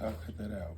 I'll cut that out.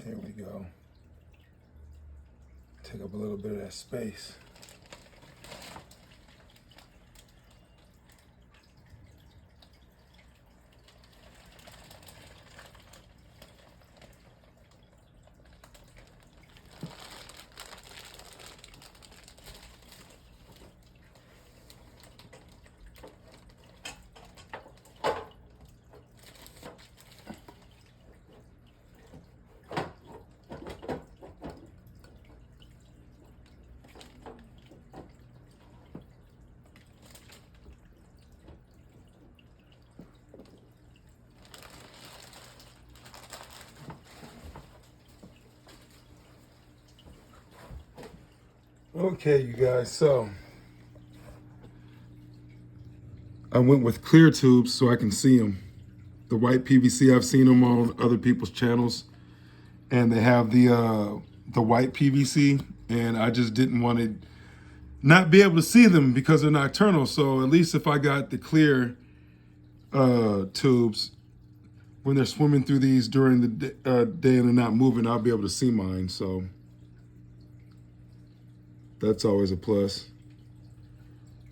There we go. Take up a little bit of that space. Okay, you guys, so I went with clear tubes so I can see them. The white PVC, I've seen them on other people's channels, and they have the white PVC, and I just didn't want to not be able to see them because they're nocturnal. So at least if I got the clear tubes, when they're swimming through these during the day and they're not moving, I'll be able to see mine. So that's always a plus.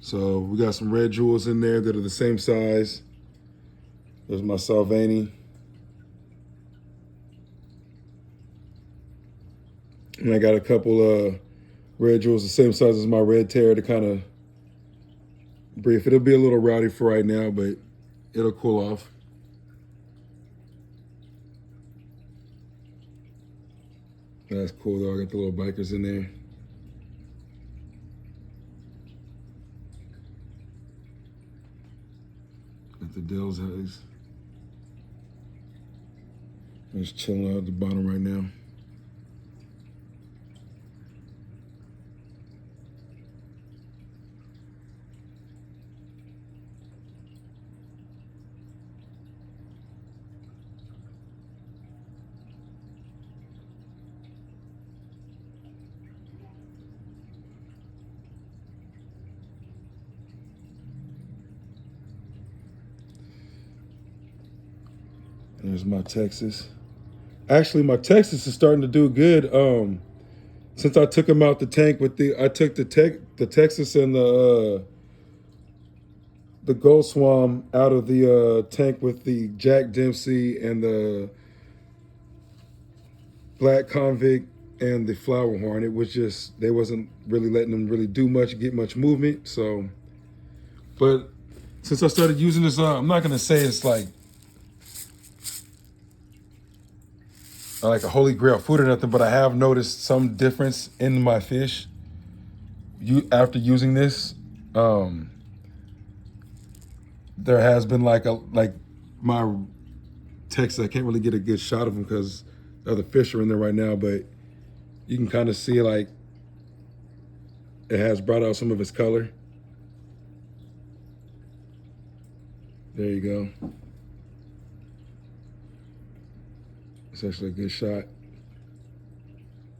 So we got some red jewels in there that are the same size. There's my Salvani. And I got a couple red jewels the same size as my red tear to kind of brief. It'll be a little rowdy for right now, but it'll cool off. That's cool though, I got the little bikers in there. Got the Delhezi. I'm just chilling out at the bottom right now. There's my Texas. Actually, my Texas is starting to do good. Since I took him out the tank with I took the Texas and the Gold Swam out of the tank with the Jack Dempsey and the Black Convict and the Flower Horn. It was just, they wasn't really letting them really do much, get much movement. So, but since I started using this, I'm not gonna say it's like a holy grail food or nothing, but I have noticed some difference in my fish after using this. There has been like my Texas, I can't really get a good shot of them because the other fish are in there right now, but you can kind of see like it has brought out some of its color. There you go. It's actually a good shot.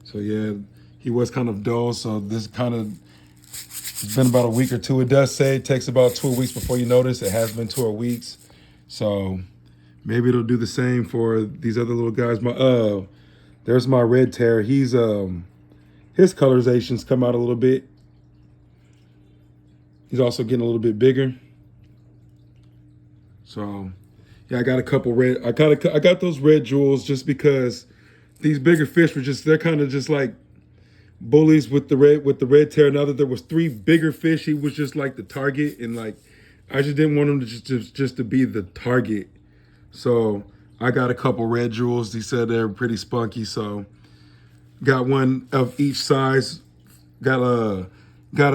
So yeah, he was kind of dull. So this kind of, it's been about a week or two. It does say it takes about 2 weeks before you notice. It has been 2 weeks. So maybe it'll do the same for these other little guys. There's my red tear. He's, his colorizations come out a little bit. He's also getting a little bit bigger. So yeah, I got a couple red. I got those red jewels just because these bigger fish were they're kind of just like bullies with the red tear. Now that there was 3 bigger fish, he was just like the target, and like I just didn't want him to just to be the target. So I got a couple red jewels. He said they're pretty spunky, so got one of each size. Got a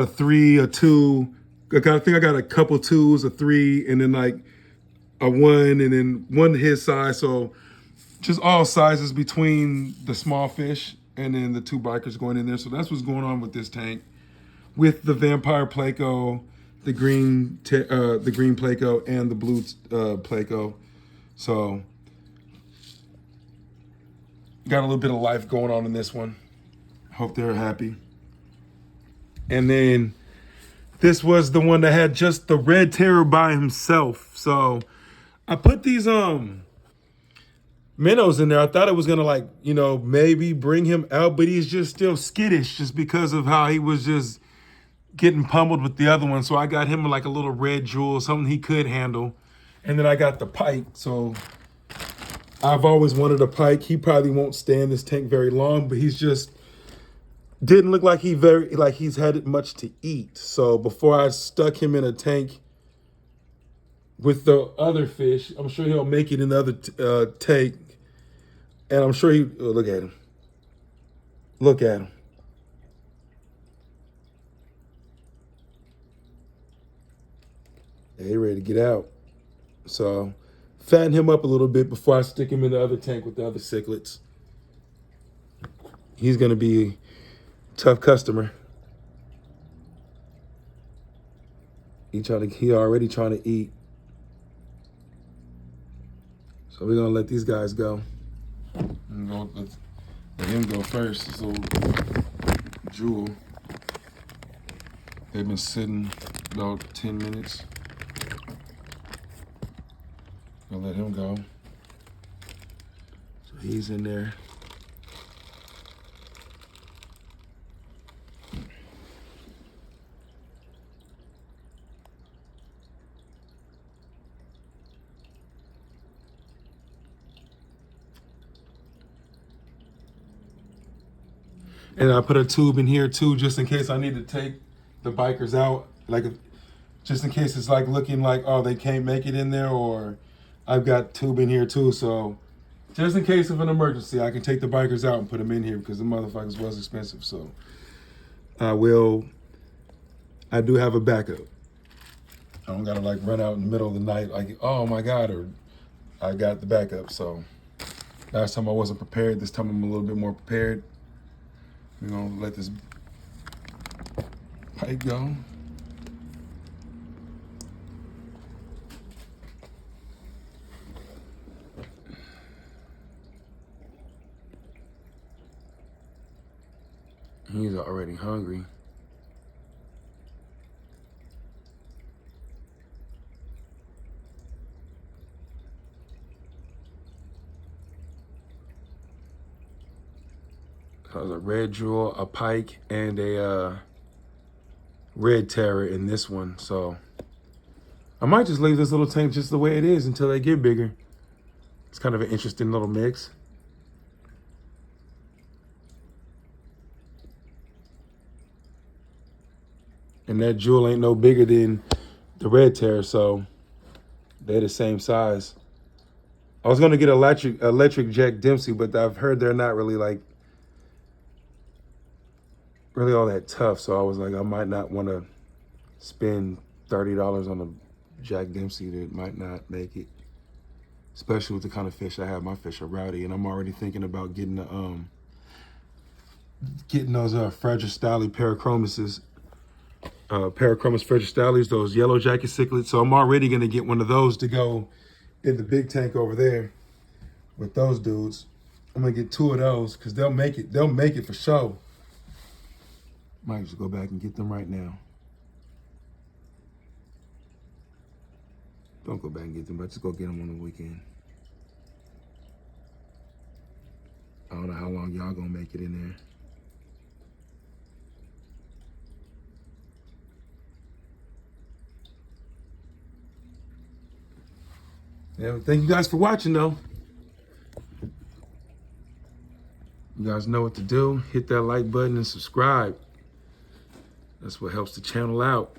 3, a 2. I think I got a couple 2s, a 3, and then like a 1, and then 1 his size. So just all sizes between the small fish and then the 2 bikers going in there. So that's what's going on with this tank, with the vampire Placo, the green Placo, and the blue Placo. So got a little bit of life going on in this one. Hope they're happy. And then this was the one that had just the red terror by himself. So I put these, minnows in there. I thought it was gonna like, you know, maybe bring him out, but he's just still skittish just because of how he was just getting pummeled with the other one. So I got him like a little red jewel, something he could handle. And then I got the pike. So I've always wanted a pike. He probably won't stay in this tank very long, but he's just didn't look like he's had much to eat. So before I stuck him in a tank with the other fish, I'm sure he'll make it in the other tank. And I'm sure look at him. Look at him. Yeah, he ready to get out. So fatten him up a little bit before I stick him in the other tank with the other cichlids. He's gonna be a tough customer. He already trying to eat. So we're gonna let these guys go. Let him go first. This little jewel. They've been sitting about 10 minutes. Gonna let him go. So he's in there. And I put a tube in here too, just in case I need to take the bikers out. Like, just in case it's like looking like, oh, they can't make it in there, or I've got tube in here too. So just in case of an emergency, I can take the bikers out and put them in here because the motherfuckers was expensive. So I do have a backup. I don't gotta like run out in the middle of the night like, oh my God, or I got the backup. So last time I wasn't prepared, this time I'm a little bit more prepared. We're gonna let this pike go. He's already hungry. There's a red jewel, a pike, and a red terror in this one. So I might just leave this little tank just the way it is until they get bigger. It's kind of an interesting little mix. And that jewel ain't no bigger than the red terror, so they're the same size. I was gonna get electric Jack Dempsey, but I've heard they're not really all that tough. So I was like, I might not want to spend $30 on a Jack Dempsey that might not make it, especially with the kind of fish I have. My fish are rowdy, and I'm already thinking about getting those Fragistalis Parachromuses. Parachromus Fragistalis, those yellow jacket cichlids. So I'm already gonna get one of those to go in the big tank over there with those dudes. I'm gonna get 2 of those because they'll make it. They'll make it for sure. Might just go back and get them right now. Don't go back and get them, but just go get them on the weekend. I don't know how long y'all gonna make it in there. Yeah, thank you guys for watching though. You guys know what to do. Hit that like button and subscribe. That's what helps the channel out.